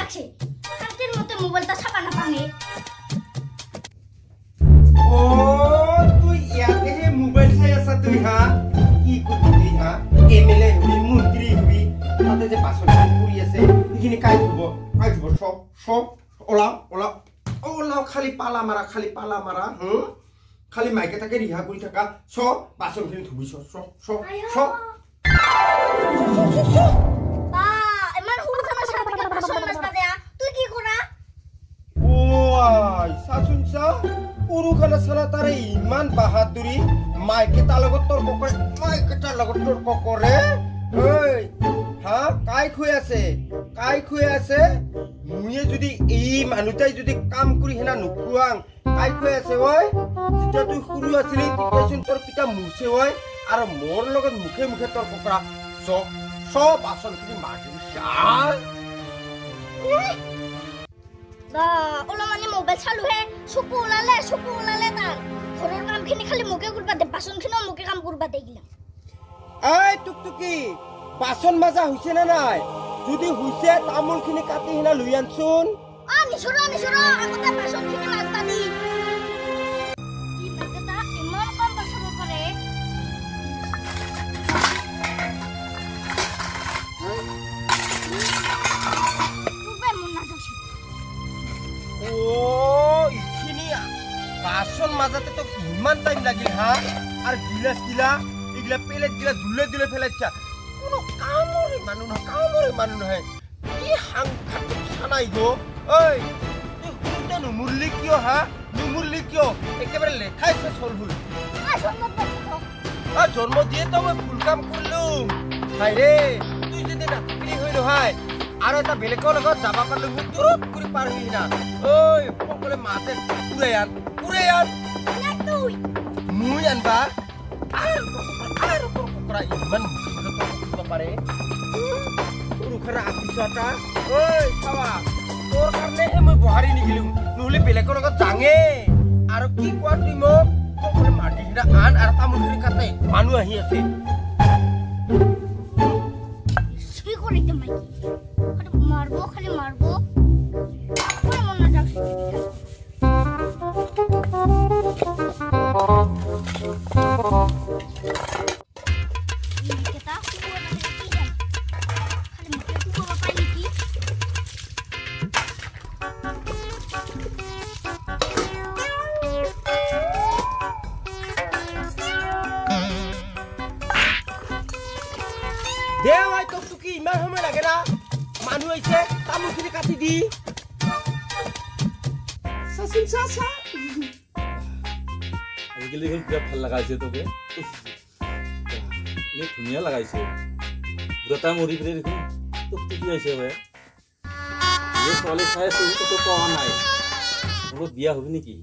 লাগছে শান্তির মতো মোবাইলটা ছাপা না পামে ও তুই ইয়াতে হে মোবাইল চাই আছা তুই হা কি করবি হা এমএলএ হবি মন্ত্রী হবি তাতে যে বাসন পড়ি আছে এখানে কাই ধুব সব সব ওলাও খালি পালা মারা খালি মাইকে তাকে রিহা কৰি থাকা সব বাসনখিনি ধুবি সব বা ইমান হুলখানা ছাপা বাসন মাজবা দেয়া তুই কি কৰা ও আই সাসুনসা পুরুখানা সারা তারে ইমান বাহাদুরি মাইকে তা লগত তর্ক করে মাইকে তা লগত তর্ক করে এই হ্যাঁ কাই খুই আছে মুয়ে যদি এই মানুটাই যদি কাম করি হেনা নুকুয়াং কাই খুই আছে ওই যেটা তুই সৰু আছিলি তেতিয়াচোন তোর পিতা মুছে ওই আর মোর লগত মুখে মুখে তর্ক করা সব বাসনখিনি মাজি শাল বা ওলা মানে মোবাইল চালু হে সুপু ওলালে তার ঘৰৰ কামখিনি খালি মুখে কৰবা দে বাসনখিনিও মুখে কাম কৰবা দে গিলা এই টুকটুকি বাসন মাজা হইছে না নাই যদি হইছে তামুলখিনি কাটি হিনা লই আনছুন নিছৰা আগতে বাসনখিনি মাজবা দি কি বেটা ইমান কাম বাসন কৰে ও ইখিনি বাসন মাজাতে তো ইমান টাইম লাগিল হা আর গিলাস গিলা এগুলা প্লেট গিলা ধুলে ফেলাচ্ছা কোনো কামরে মানুহ নহয় কি সাংঘাতিক খানাই গো ওই তুই হুতে নুমুরলি কিয় একেবারে লেখাইছে সলহুল জন্ম দিয়ে তো মই ভুল কাম করলুম হাই রে তুই যদি নাথাকিলি হই নহয় আর এটা বেলেগৰ লগত যাবা পারলে মই তুরুপ করে পার হই না ওই সকলে মাতে পুরে আন না তুই মুই আনবা আর করা ইমান মুখে পারে পুরুখানা আপিছটা ওই খাওয়া তোর কারণে মই বহারি নিগিলুম নহলে বেলেগৰ লগত যাঙে আৰু কি কোৱা তুই মোক সকলে মাটি হিনা আন আৰু তামোলখিনি কাটে মানুহ আহি আছে সুই করে দে মাইকি খালি মারবো কোন মন না যাচ্ছে কেতা কুয়া না কি যায় খালি মুখে কুয়া পাই নাকি দে ভাই টুকি ইমান সময় লাগে না মানুহ আইছে তামোলখিনি কাটি দি সাসিন সাসা আজিকালি দেখোন বিৰাট ভাল লগাইছে তোকে এনে ধুনীয়া লগাইছে দুটা মৰি ফিৰে দেখোন তোক টুকি আহিছে ভাই এই ছোৱালী চাই আছো তোকে পোৱা নাই মোৰ বিয়া হবি নেকি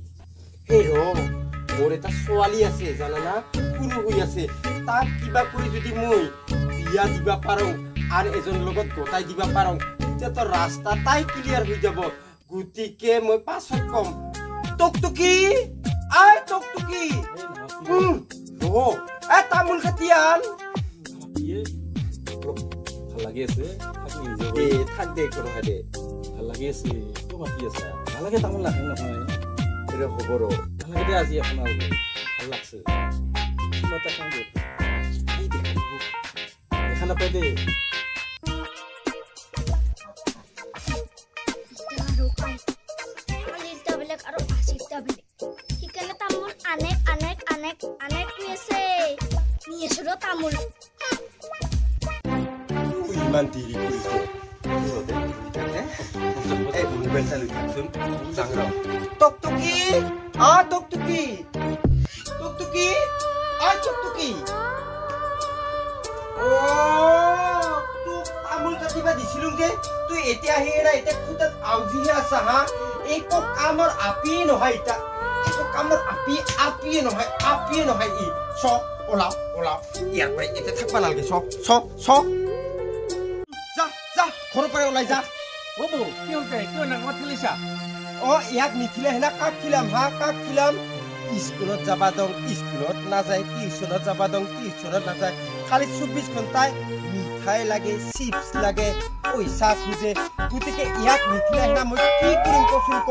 এই মোৰ এটা ছোৱালী আছে জানানা কোনো হৈ আছে তাক কিবা কৰি যদি মই বিয়া দিবা পাৰো আর এজন লগত গোটাই দিবা পারং এটা তো রাস্তা তাই ক্লিয়ার হয়ে যাব গুটিকে মই পাছত কম টকটকি ও এ তামুল খাতিয়ান ভাল লাগি আছে থাক দে কোনো হাদে ভাল লাগি আছে তো মাতি আছে নালাগে তামোল লাগে নহয় এরে খবর নালাগে দে আজি আপোনাৰ ভাল লাগছে কিমাটা কাম দে এই দেখা নাপাই দে anek biasa ni sudah tamul iman diri kuriku mobil salu sun sangra toktuki oh tu tamul katiba disilung ke tu etia hera etia kutat aujihe asa ha eko kamar api no haita kamar api নহয় ই সব ওলাও ইয়াৰ পৰা এতে থাকবা নালগে সব যা ঘৰৰ পৰা ওলাই যা ওবো কি হল কিয় নাগত খেলিছা ইয়াক নিখিলে হেনা কাক খিলাম স্কুলত যাবা দং স্কুলত নাযায় টিউশনত যাবা দং টিউশনত নাযায় খালি 24 ঘণ্টাই মিঠাই লাগে চিপছ লাগে পইচা খুজে গতিকে ইয়াক নিখিলে আহিনা মই কি কৰিম কচোন ক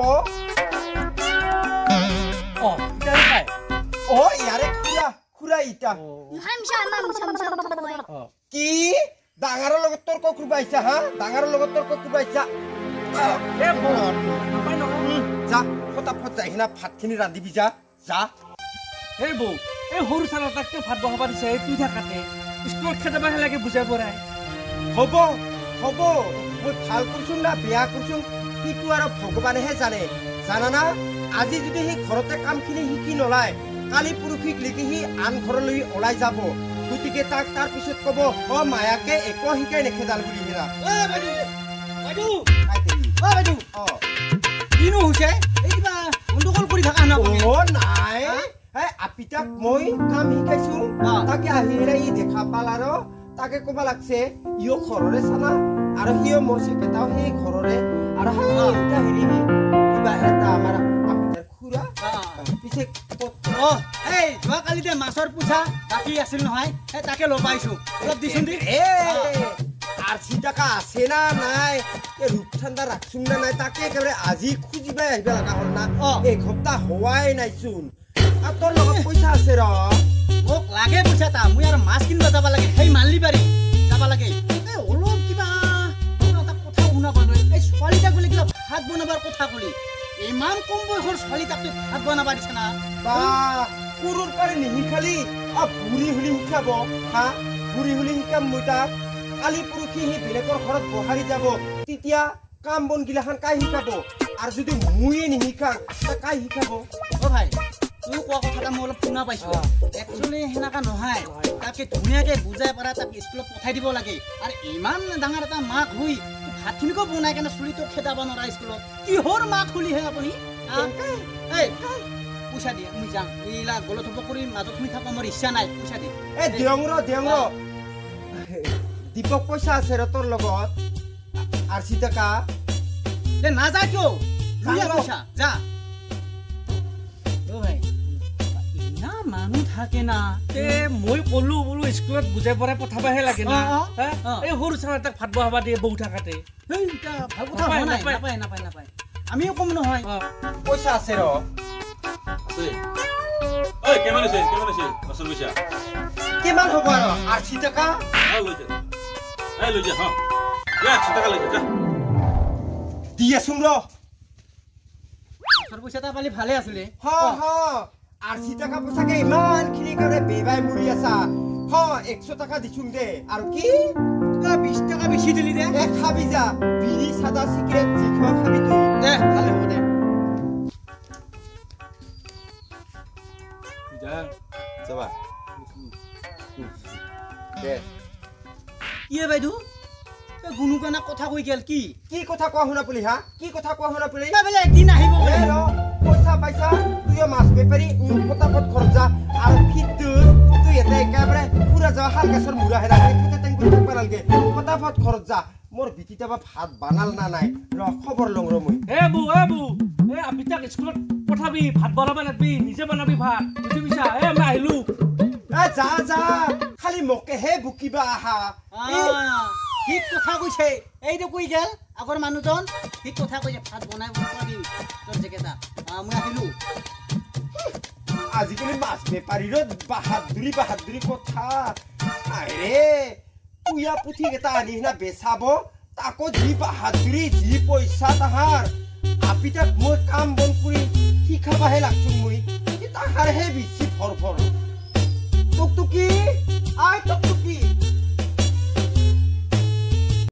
ইয়াৰে খুৰা ইটা কি ডাঙৰৰ লগত তৰ্ক কৰিব আহিছা হা ডাঙৰৰ লগত তৰ্ক কৰিব আহিছা যা ফটাফট যাই কিনা ভাতখিনি ৰান্ধিবি যা যা এই বৌ এই সৰু চালৰ তাকটো ভাত বহাব দিছে এই তুই থাকাতে স্কুলত খেদাবাহে লাগে বুজাই পৰাই হ'ব হ'ব মই ভাল কৰিছো না বেয়া কৰিছো সিটো আৰু ভগৱানেহে জানে জানানা আজি যদি সি ঘৰতে কামখিনি শিকি নলায় কালি পুৰুষিক লিখি সি আন ঘৰলৈ ওলাই যাব গতিকে তাক তাৰ পিছত কব মায়াকে একো শিকাই নেখেদাল বুলি হেৰা কিনো হৈছে এই কিবা গণ্ডগোল কৰি থকা নাই আপিতাক মই কাম শিকাইছো তাকে আহি ই দেখা পাল আৰু তাকে কব লাগছে ইও ঘৰৰে চানা আৰু সিও মোৰ চেকেটাও সেই ঘৰৰে আৰু হেৰি কিবা এটা আমাৰ আপিতাৰ খুৰা পিছে যোৱাকালি যে মাছৰ পোছা বাকী আছিল নহয় তাকে লবাইছো অলপ দিছোন দি 80 টাকা আছে না নাই ৰূপচান্দা ৰাখছোন না নাই তাকে একেবাৰে আজি খুজিবাই আহিব লগা হ'ল না এসপ্তাহ হোৱাই নাইচোন আৰু তোৰ লগত পইচা আছে ৰ মোক লাগে পইচা তা মই আৰু মাছ কিনিব যাব লাগে সেই মানলি বাৰী যাব লাগে অলপ কিবা এটা কথা শুনা পালো এই ছোৱালীটা বোলে কিবা ভাত বনাবাৰ কথা কলি ইমান কম বয়সৰ ছোৱালীটাক ভাত বনাবা দিছে না বা সৰুৰ পাৰে নিশিখালি বুঢ়ী হুলি শিকাব হা বুঢ়ী হুলি শিকাম মই তাক কালি পুৰুষি সি বেলেগৰ ঘৰত বহাৰি যাব তেতিয়া কাম বন গিলাখান কাই শিকাব আৰু যদি ময়ে নিশিকাং কাই শিকাব ভাই তুই কোৱা কথাটা মই অলপ শুনা পাইছো একচুৱেলি সেনেকা নহয় তাকে ধুনীয়াকে বুজাই পাৰা তাক স্কুলত পঠাই দিব লাগে আৰু ইমান ডাঙৰ এটা মাক হৈ ভাতখিনিকো বনাই কেনে চুলিটো খেদাব নোৱাৰা স্কুলত কিহৰ মাক খুলিহে আপুনি পইচা দিয়ে মই যাম এইলা গলত হ'ব কৰি মাজত শুনি থাকব মোৰ ইচ্ছা নাই পইচা দিয়ে দেং ৰ দীপক পইচা আছে ৰ তোৰ লগত 80 টাকা নাযা কিয় পইচা যা মানুহ থাকে না মই কলো বোলো স্কুলত বুজাই পৰাই পঠাবহে লাগে না এই সৰু চাৰ এটাক ভাত বহাবা দিয়ে বহু থাকাতে নাপায় আমিও কম নহয় পইচা আছে ৰ কিমান হ'ব আৰু 80 টাকা দি আছোন ৰ পইচা এটা পালি ভালে আছিলে 80 টাকা পইচাকে ইমান খিনি কাৰণে বেবাই মৰি আছা 100 টাকা দিছোং দে আৰু কি 20 টাকা বেছি দিলি দে খাবি যা বিড়ি সাদা সিগাৰেট যি খোৱা খাবি তুই দে ভালে হ'ব দে যাবা দে ইয়ে বাইদেউ গুণগানা কথা কৈ গেল কি কথা কোৱা শুনা পুলি হা কি কথা কোৱা শুনা পুলি একদিন আহিব পইচা পাইছা তুই মাছ বেপাৰী ফটাফট খৰচ যা আৰু ফিটটো তুই এটা একেবাৰে পুৰা যাওয়া হালকাছৰ মুৰা হেৰা পেলালগে ফটাফট খৰচ যা মোৰ বিটিতাবা ভাত বানাল না নাই ৰ খবৰ লং ৰ মই বু আপিতাক স্কুলত পঠাবি ভাত বনাবা লাগবি নিজে বনাবি ভাত বুজি পিছা মই আহিলো যা খালি মোকেহে বুকিবা আহা ঠিক কথা কৈছে এইটো কৈ গেল আগৰ মানুহজন ঠিক কথা কৈছে ভাত বনাই বনাবি তোৰ জেকেটা মই আহিলো আজিকালি মাছ বেপাৰীৰ বাহাদুৰি কথা আৰে পুয়া পুথি এটা আনি না বেচাব তাকো যি বাহাদুৰি যি পইচা তাহাৰ আপিতাক মই কাম বন কৰি শিকাবাহে লাগছো মই তাহাৰহে বেছি ভৰ